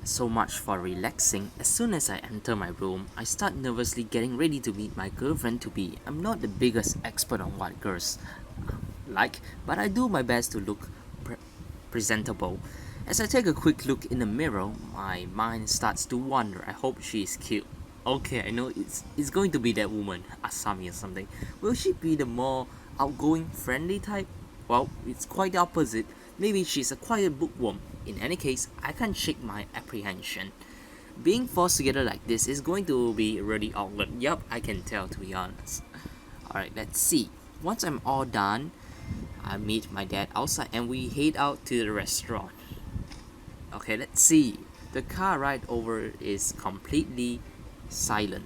So much for relaxing. As soon as I enter my room, I start nervously getting ready to meet my girlfriend to be. I'm not the biggest expert on what girls like, but I do my best to look pre- presentable. As I take a quick look in the mirror, my mind starts to wander. I hope she is cute. Okay, I know it's going to be that woman, Asami or something. Will she be the more outgoing, friendly type? Well, it's quite the opposite. Maybe she's a quiet bookworm. In any case, I can't shake my apprehension. Being forced together like this is going to be really awkward. Yup, I can tell, to be honest. Alright, let's see. Once I'm all done, I meet my dad outside and we head out to the restaurant. Okay, let's see. The car ride over is completely silent.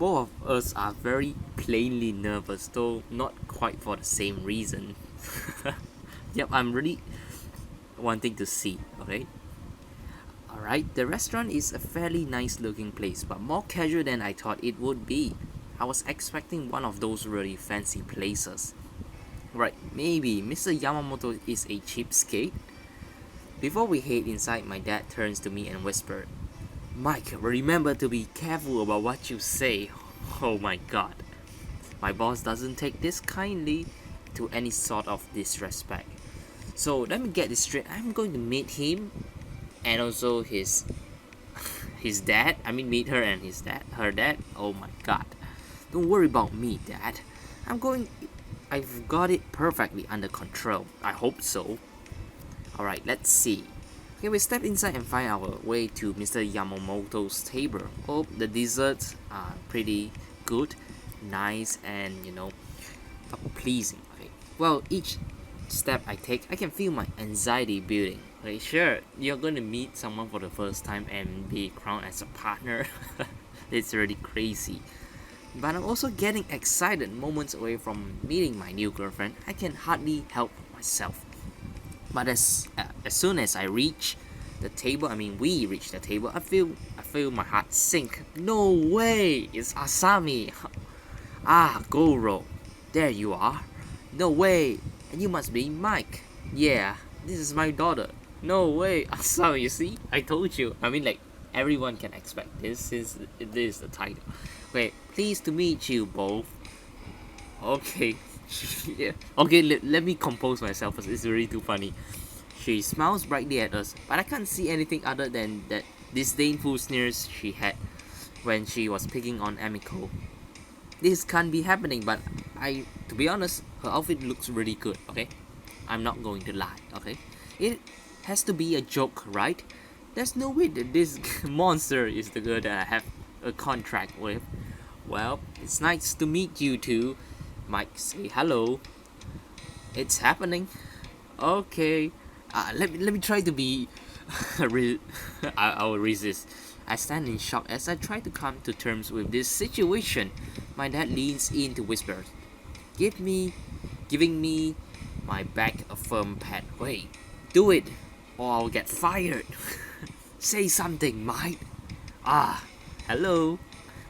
Both of us are very plainly nervous, though not quite for the same reason. Yep, I'm really wanting to see, okay? Alright, the restaurant is a fairly nice looking place, but more casual than I thought it would be. I was expecting one of those really fancy places. Right, maybe Mr. Yamamoto is a cheapskate? Before we head inside, my dad turns to me and whispers, Mike, remember to be careful about what you say. Oh my god. My boss doesn't take this kindly to any sort of disrespect. So let me get this straight. I'm going to meet him and also his dad. I mean meet her and her dad. Oh my god. Don't worry about me, dad. I've got it perfectly under control. I hope so. Alright, let's see. Okay, we step inside and find our way to Mr. Yamamoto's table. Oh, the desserts are pretty good, nice, and pleasing. Okay. Well, each step I take, I can feel my anxiety building. Okay, sure, you're going to meet someone for the first time and be crowned as a partner. It's really crazy. But I'm also getting excited moments away from meeting my new girlfriend. I can hardly help myself. But as soon as we reach the table, I feel my heart sink. No way, it's Asami. Ah, Goro, there you are. No way, and you must be Mike. Yeah, this is my daughter. No way, Asami. You see, I told you. I mean, like everyone can expect this since this is the title. Wait, pleased to meet you both. Okay. Yeah. Okay, let me compose myself first. It's really too funny. She smiles brightly at us, but I can't see anything other than that disdainful sneers she had when she was picking on Emiko. This can't be happening, but to be honest, her outfit looks really good, okay? I'm not going to lie, okay? It has to be a joke, right? There's no way that this monster is the girl that I have a contract with. Well, it's nice to meet you two. Mike, say hello. It's happening. Okay. Let me try to be. I will resist. I stand in shock as I try to come to terms with this situation. My dad leans in to whisper, "Give me, giving me my back a firm pat. Wait, do it, or I'll get fired." Say something, Mike. Ah, hello.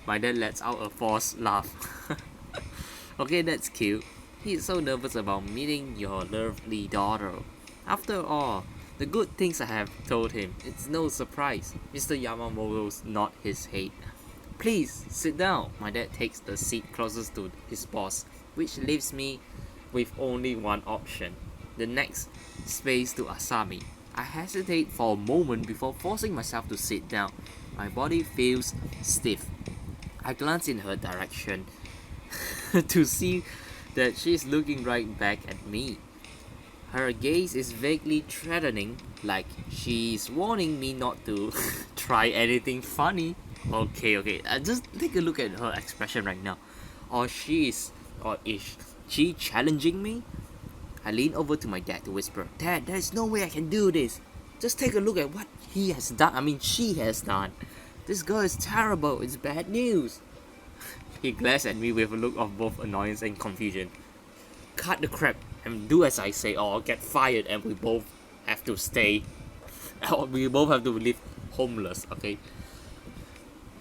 My dad lets out a forced laugh. Okay, that's cute. He's so nervous about meeting your lovely daughter. After all, the good things I have told him, it's no surprise. Mr. Yamamoto's not his head. Please, sit down. My dad takes the seat closest to his boss, which leaves me with only one option. The next space to Asami. I hesitate for a moment before forcing myself to sit down. My body feels stiff. I glance in her direction to see that she's looking right back at me. Her gaze is vaguely threatening, like she's warning me not to try anything funny. Okay. Just take a look at her expression right now. Or is she challenging me? I lean over to my dad to whisper, Dad, there's no way I can do this. Just take a look at what he has done. I mean, she has done. This girl is terrible. It's bad news. He glares at me with a look of both annoyance and confusion. Cut the crap and do as I say, or I'll get fired and we both have to stay. Or we both have to live homeless, okay?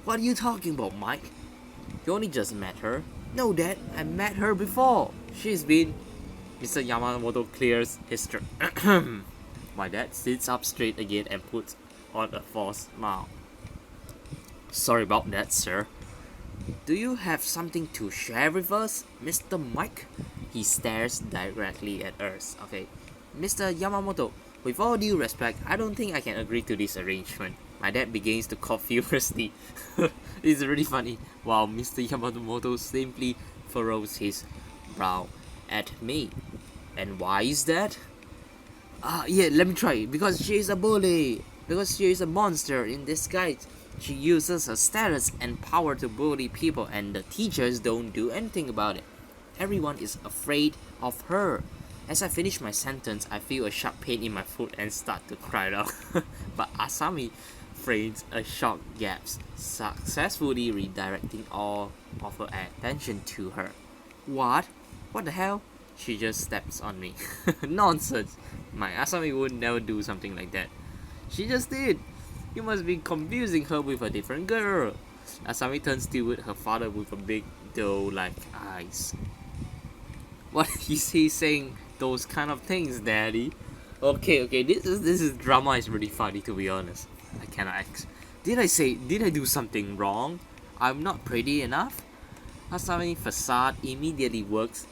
What are you talking about, Mike? You only just met her? No, Dad, I met her before. She's been. Mr. Yamamoto clears his throat. My dad sits up straight again and puts on a forced smile. Sorry about that, sir. Do you have something to share with us, Mr. Mike? He stares directly at us. Okay, Mr. Yamamoto, with all due respect, I don't think I can agree to this arrangement. My dad begins to cough furiously. It's really funny, while Mr. Yamamoto simply furrows his brow at me. And why is that? Yeah, let me try. Because she is a bully. Because she is a monster in disguise. She uses her status and power to bully people, and the teachers don't do anything about it. Everyone is afraid of her. As I finish my sentence, I feel a sharp pain in my foot and start to cry out. But Asami frames a shock gasp, successfully redirecting all of her attention to her. What? What the hell? She just steps on me. Nonsense. My Asami would never do something like that. She just did. You must be confusing her with a different girl. Asami turns toward her father with a big doe-like eyes. What is he saying? Those kind of things, Daddy. Okay. This is drama is really funny, to be honest. I cannot ask. Did I do something wrong? I'm not pretty enough? Asami's facade immediately works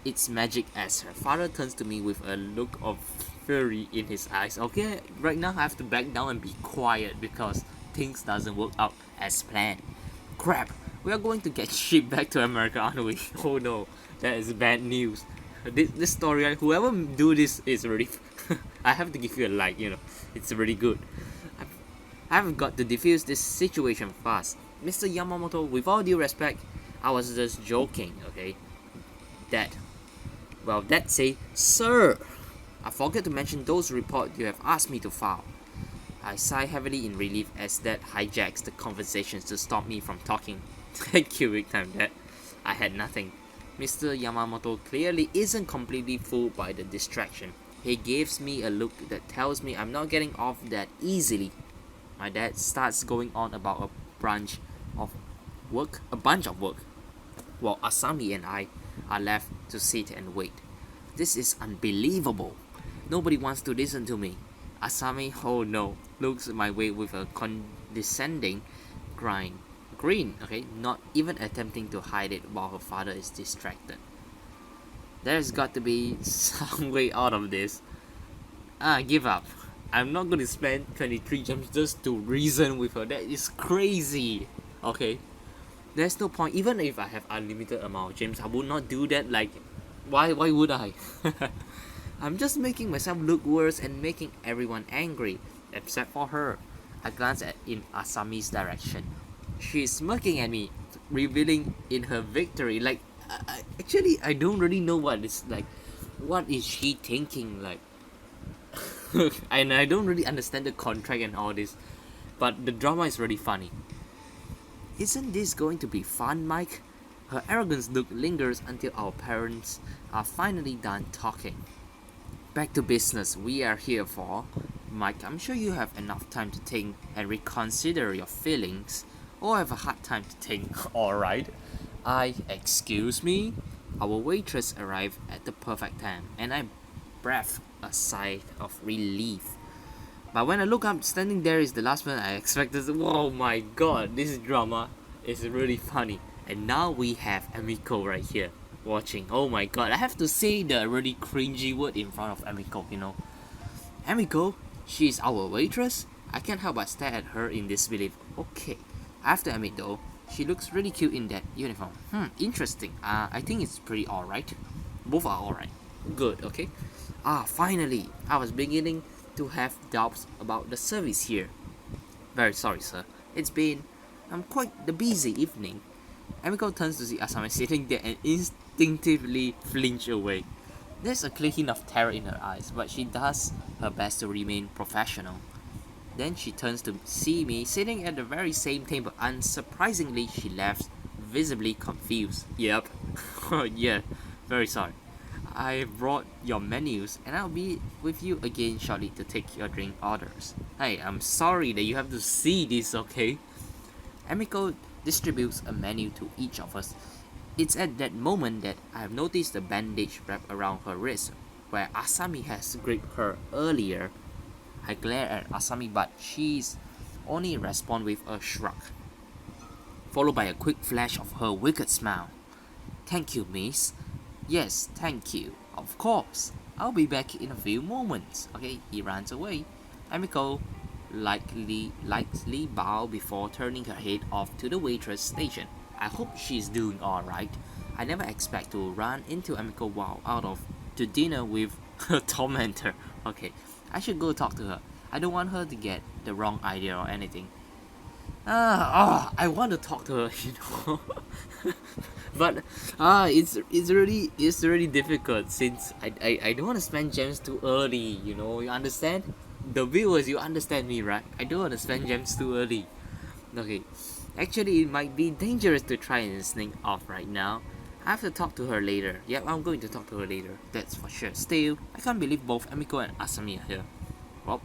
its magic as her father turns to me with a look of fury in his eyes. Okay, right now I have to back down and be quiet because things doesn't work out as planned. Crap, we are going to get shipped back to America, aren't we? Oh no, that is bad news. This story, whoever do this is really I have to give you a like, it's really good. I've got to defuse this situation fast. Mr. Yamamoto, with all due respect, I was just joking, okay? Dad say, sir, I forgot to mention those reports you have asked me to file. I sigh heavily in relief as Dad hijacks the conversations to stop me from talking. Thank you, big time, Dad. I had nothing. Mr. Yamamoto clearly isn't completely fooled by the distraction. He gives me a look that tells me I'm not getting off that easily. My dad starts going on about a bunch of work, while Asami and I are left to sit and wait. This is unbelievable. Nobody wants to listen to me. Asami, oh no, looks my way with a condescending grin, okay, not even attempting to hide it while her father is distracted. There's got to be some way out of this. Give up. I'm not gonna spend 23 gems just to reason with her. That is crazy. Okay. There's no point. Even if I have unlimited amount of gems, I would not do that. Like, why would I? I'm just making myself look worse and making everyone angry, except for her. I glance in Asami's direction. She is smirking at me, revealing in her victory. Like, I don't really know what it's like. What is she thinking? Like, and I don't really understand the contract and all this, but the drama is really funny. Isn't this going to be fun, Mike? Her arrogance look lingers until our parents are finally done talking. Back to business we are here for. Mike, I'm sure you have enough time to think and reconsider your feelings, or have a hard time to think. Alright. Excuse me? Our waitress arrived at the perfect time, and I breathed a sigh of relief. But when I look up, standing there is the last one I expected. Oh my god, this drama is really funny. And now we have Emiko right here, watching. Oh my god, I have to say the really cringy word in front of Emiko, Emiko, she is our waitress? I can't help but stare at her in disbelief. Okay, I have to admit though, she looks really cute in that uniform. Interesting. I think it's pretty alright. Both are alright. Good, okay. Finally, I was beginning to have doubts about the service here. Very sorry, sir. It's been quite the busy evening. Emiko turns to see Asami sitting there and instinctively flinch away. There's a clear hint of terror in her eyes, but she does her best to remain professional. Then she turns to see me sitting at the very same table. Unsurprisingly, she laughs, visibly confused. Yep. Yeah, very sorry. I brought your menus and I'll be with you again shortly to take your drink orders. Hey, I'm sorry that you have to see this, okay? Emiko distributes a menu to each of us. It's at that moment that I have noticed the bandage wrapped around her wrist, where Asami has gripped her earlier. I glare at Asami, but she's only respond with a shrug, followed by a quick flash of her wicked smile. Thank you, miss. Yes, thank you. Of course. I'll be back in a few moments. Okay, he runs away. Emiko lightly bow before turning her head off to the waitress station. I hope she's doing alright. I never expect to run into Emiko while out of to dinner with her tormentor. Okay, I should go talk to her. I don't want her to get the wrong idea or anything. I want to talk to her, you know. But it's really difficult since I don't want to spend gems too early, you know. You understand? The viewers, you understand me, right? I don't want to spend gems too early. Okay, actually, it might be dangerous to try and sneak off right now. I have to talk to her later. Yep, I'm going to talk to her later. That's for sure. Still, I can't believe both Emiko and Asami are here. Well,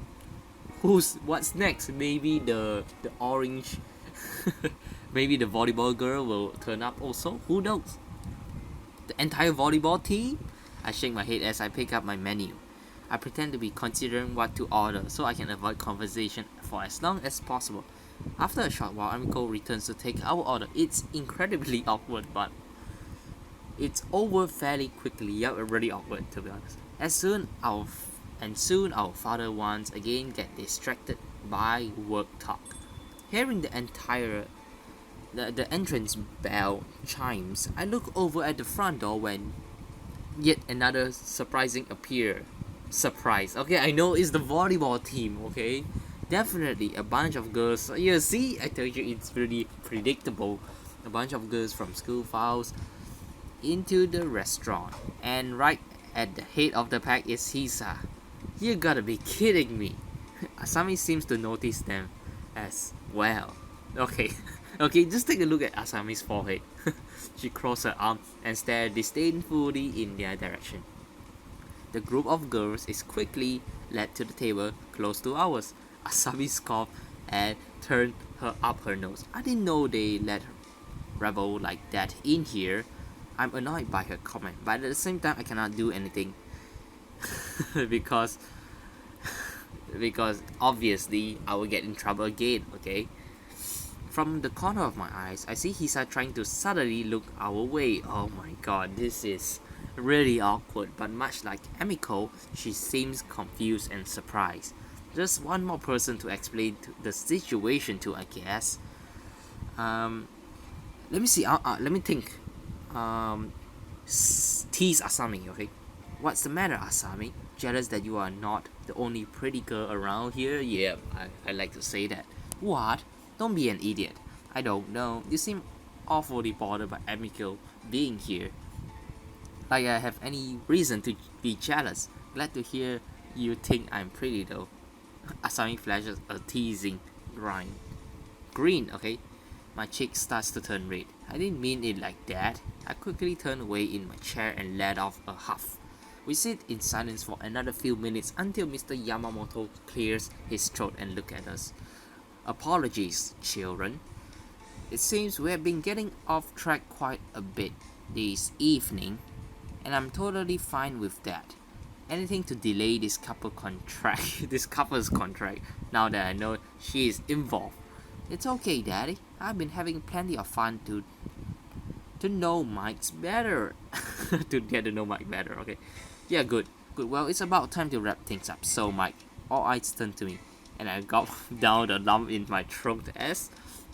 what's next? Maybe the orange maybe the volleyball girl will turn up also. Who knows? The entire volleyball team? I shake my head as I pick up my menu. I pretend to be considering what to order so I can avoid conversation for as long as possible. After a short while, Amiko returns to take our order. It's incredibly awkward, but it's over fairly quickly. Yeah, really awkward to be honest. Soon our father once again get distracted by work talk. Hearing the entrance bell chimes, I look over at the front door when yet another surprising appear. Surprise. Okay, I know it's the volleyball team, okay? Definitely a bunch of girls. You see, I told you it's really predictable. A bunch of girls from school files into the restaurant. And right at the head of the pack is Hisa. You gotta be kidding me. Asami seems to notice them as well. Okay, okay, just take a look at Asami's forehead. She crossed her arm and stared disdainfully in their direction. The group of girls is quickly led to the table close to ours. Asami scoffed and turned up her nose. I didn't know they let rebel like that in here. I'm annoyed by her comment, but at the same time I cannot do anything because obviously I will get in trouble again, okay? From the corner of my eyes, I see Hisa trying to suddenly look our way. Oh my god, this is really awkward, but much like Emiko, she seems confused and surprised. Just one more person to explain the situation to, I guess. Let me see, let me think. Tease Asami, okay? What's the matter, Asami? Jealous that you are not the only pretty girl around here? Yeah, I like to say that. What? Don't be an idiot. I don't know. You seem awfully bothered by Emiko being here. Like I have any reason to be jealous. Glad to hear you think I'm pretty though. Asami flashes a teasing grin, okay? My cheek starts to turn red. I didn't mean it like that. I quickly turn away in my chair and let off a huff. We sit in silence for another few minutes until Mr. Yamamoto clears his throat and looks at us. Apologies, children. It seems we have been getting off track quite a bit this evening, and I'm totally fine with that. Anything to delay this couple's contract, now that I know she is involved. It's okay, Daddy. I've been having plenty of fun to know Mike's better. To get to know Mike better, okay? Yeah, good. Well, it's about time to wrap things up. So, Mike, all eyes turn to me, and I got down the lump in my throat as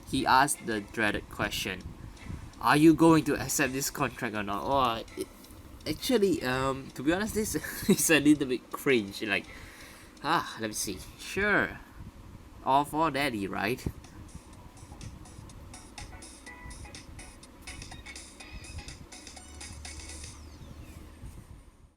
he asked the dreaded question. Are you going to accept this contract or not? Actually, to be honest, this is a little bit cringe. Like, let me see. Sure. All for Daddy, right?